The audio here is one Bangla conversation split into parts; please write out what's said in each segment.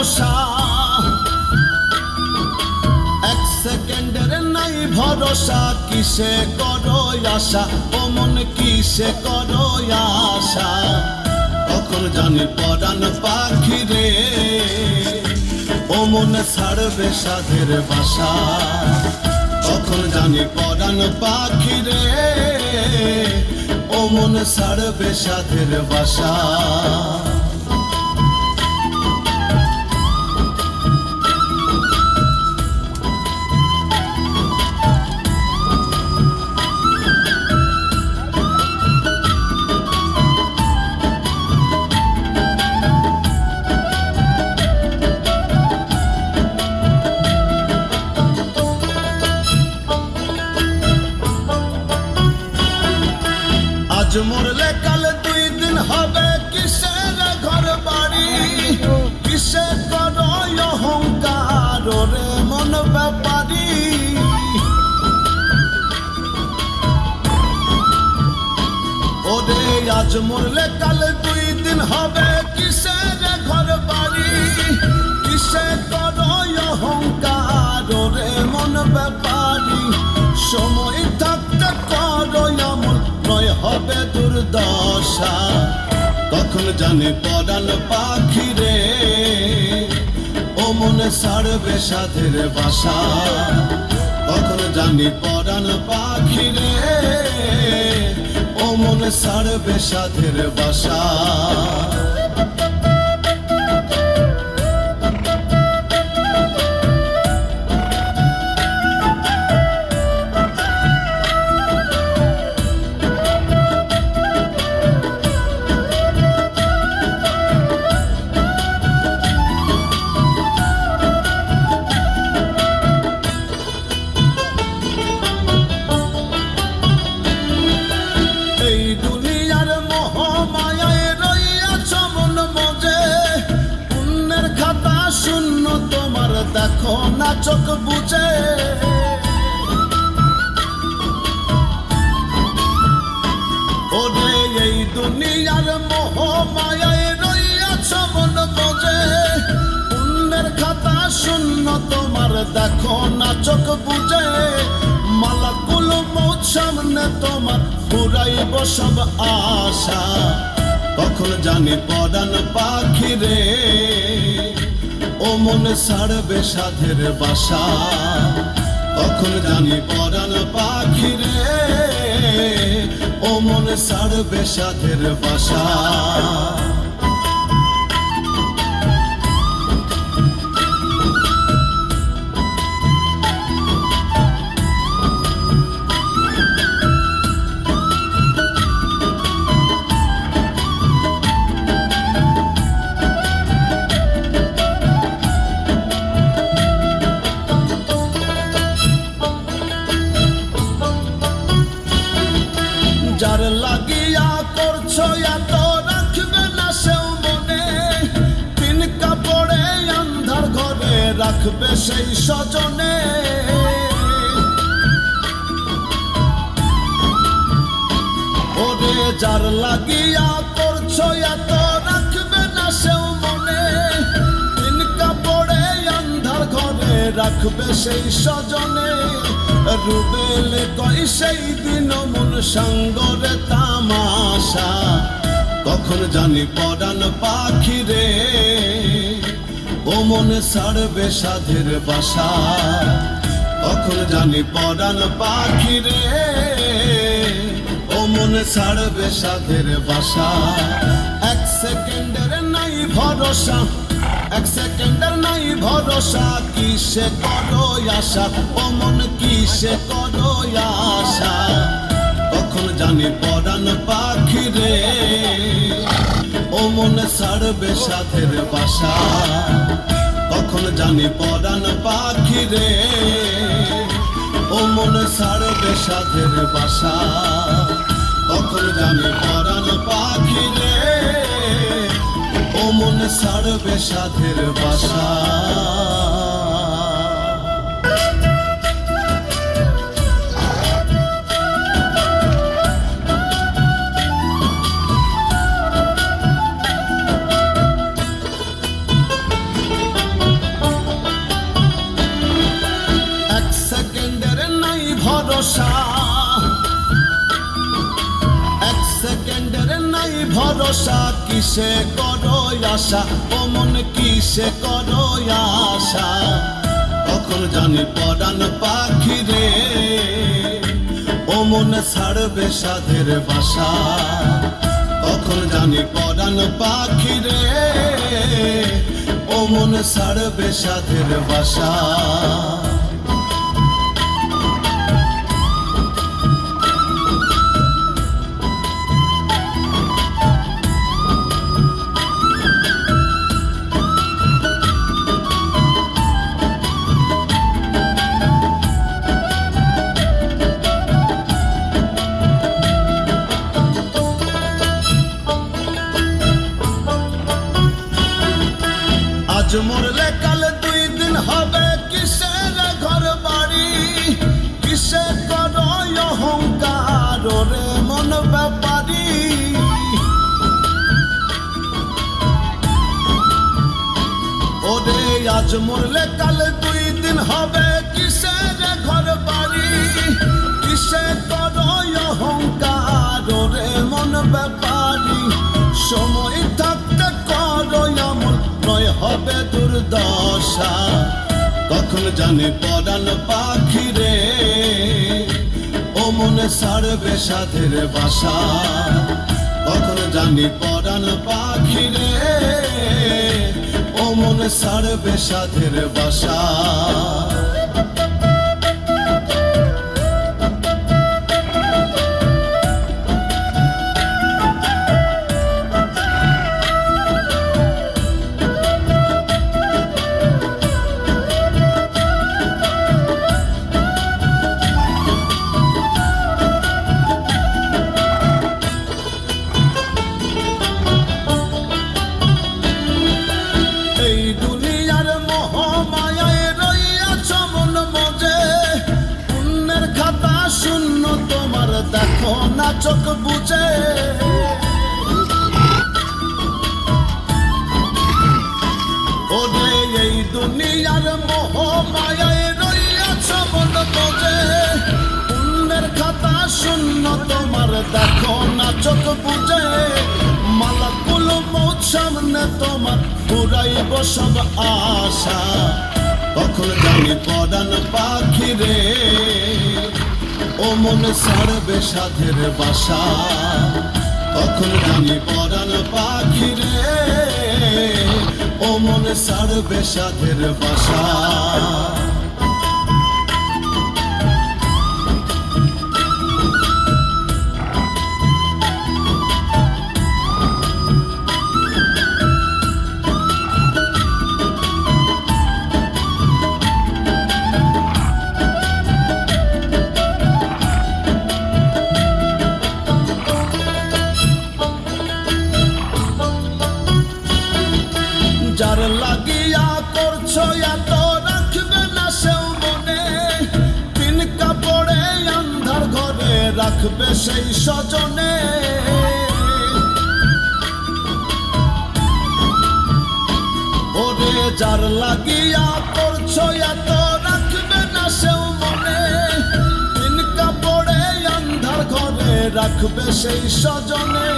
ভরসা এক সেকেন্ডের নাই ভরসা কিসে করো আশা ও মন কিসে করো আশা কখন জানি পরাণ পাখি রে ও মন ছাড়বে সাধের বাসা কখন জানি পরাণ পাখি রে ও মন ছাড়বে সাধের বাসা আজ মরলে কাল 2 দিন হবে কিসের ঘর বাড়ি কিসে করো অহংকার রে মন ব্যাপারী ওরে আজ মরলে কাল 2 দিন হবে কিসের ঘর বাড়ি কিসে করো অহংকার রে মন ব্যাপারী সময় থাকতে করো আমল নয় হবে দুর্দশা কখন জানি পরাণ পাখি রে ও মনে ছাড়বে সাধের বাসা কখন জানি পরাণ পাখি রে ও মনে ছাড়বে সাধের বাসা দেখো না চোখ বুঝে ওরে এই দুনিয়ার মোহ মায়ায় রইয়াছ মন বোঝে পুণ্যের খাতা শূন্য তোমার দেখো না চোখ বুঝে মালাকুল মউত সামনে তোমার পুরাইব সব আশা কখন জানি পরাণ পাখি রে ও মনে ছাড়বে সাধের বাসা কখন জানি পরাণ পাখি রে ও মনে ছাড়বে সাধের বাসা যার লাগিয়া করছো এত রাখবে না সেও মনে তিন কাপড়ে আন্ধার ঘরে রাখবে সেই স্বজনে ওরে যার লাগিয়া করছো এত রাখবে না সেও মনে তিন কাপড়ে আন্ধার ঘরে রাখবে সেই স্বজনে রুবেলে কই সেই দিন মন সঙ্গরে তামাশা কখন জানি পরাণ পাখি রে ও মনে ছাড়বে সাধের বাসা কখন জানি পরাণ পাখি রে ও মনে ছাড়বে সাধের বাসা এক সেকেন্ডের নাই ভরসা এক সেকেন্ডের নাই ভরসা কিসে করো আশা ও মন কিসে করো আশা কখন জানি পরাণ পাখি রে ও মনে ছাড়বে সাধের বাসা কখন জানি পরাণ পাখি রে ও মনে ছাড়বে সাধের বাসা কখন জানি পরাণ পাখি রে ও মনে ছাড়বে সাধের বাসা কিসে করো আশা, ও মন কিসে করো আশা, কখন জানি পরাণ পাখি রে ও মন ছাড়বে সাধের বাসা, কখন জানি পরাণ পাখি রে ও মন ছাড়বে সাধের বাসা। আজ মরলে কাল 2 দিন হবে, কিসের ঘর বাড়ি, কিসে করো অহংকার রে মন ব্যাপারী। ওরে আজ মরলে কাল 2 দিন হবে, কিসের ঘর বাড়ি, কিসে করো অহংকার রে মন ব্যাপারী। সময় থাকতে করো আমল, নয় হবে দুর্দশা, কখন জানি পরাণ পাখি রে ও মনে ছাড়বে সাধের বাসা, কখন জানি পরাণ পাখি রে ও মনে ছাড়বে সাধের বাসা। দেখো না চোখ বুঝে, ওরে এই দুনিয়ার মোহ মায়ায় রইয়াছ মন বোঝে, পুণ্যের খাতা শূন্য তোমার দেখো না চোখ বুঝে, মালাকুল মউত সামনে তোমার পুরাইব সব আশা, কখন জানি পরাণ পাখি রে ও মনে ছাড়বে সাধের বাসা, কখন জানি পরাণ পাখি রে ও মনে ছাড়বে সাধের বাসা। যার লাগিয়া করছো এত রাখবে না সেও মনে, 3 কাপড়ে আন্ধার ঘরে রাখবে সেই স্বজনে। ওরে যার লাগিয়া করছো এত রাখবে না সেও মনে, 3 কাপড়ে আন্ধার ঘরে রাখবে সেই স্বজনে।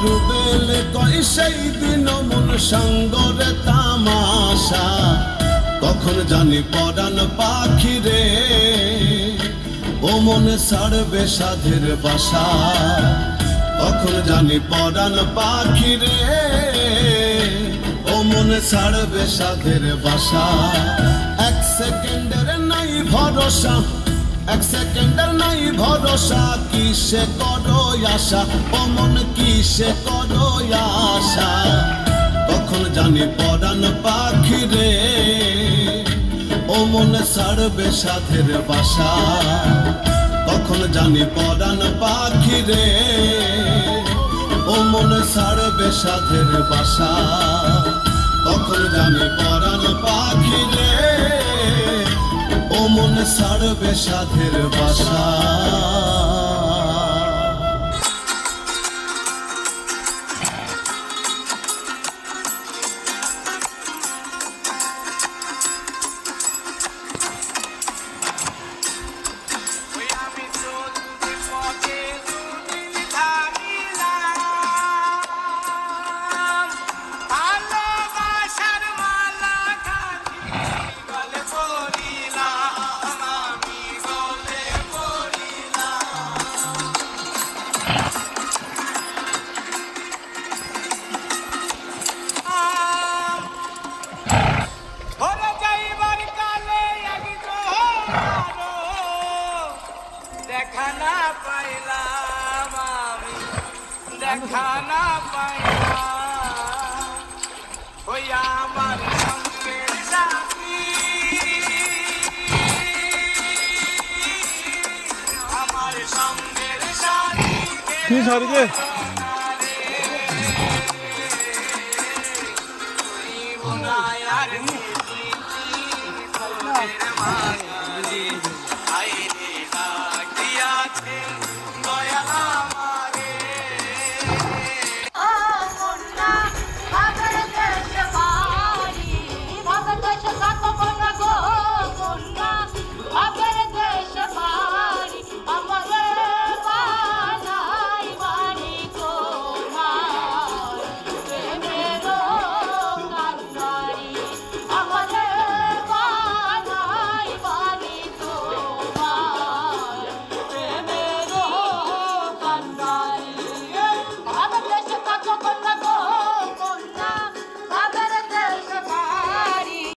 রুবেলে কই সেই দিন মন সঙ্গরে তামাশা, কখন জানি পরাণ পাখি রে ও মনে ছাড়বে সাধের বাসা, কখন জানি পরাণ পাখি রে ও মনে ছাড়বে সাধের বাসা। 1 সেকেন্ডের নাই ভরসা, 1 সেকেন্ডের নাই ভরসা, কিসে করো আশা ও মন কিসে করো আশা, কখন জানি পরাণ পাখি রে ও মনে ছাড়বে সাধের বাসা, কখন জানি পরাণ পাখি রে ও মনে ছাড়বে সাধের বাসা, কখন জানি পরাণ পাখি রে ও মনে ছাড়বে সাধের বাসা। কি সারিকে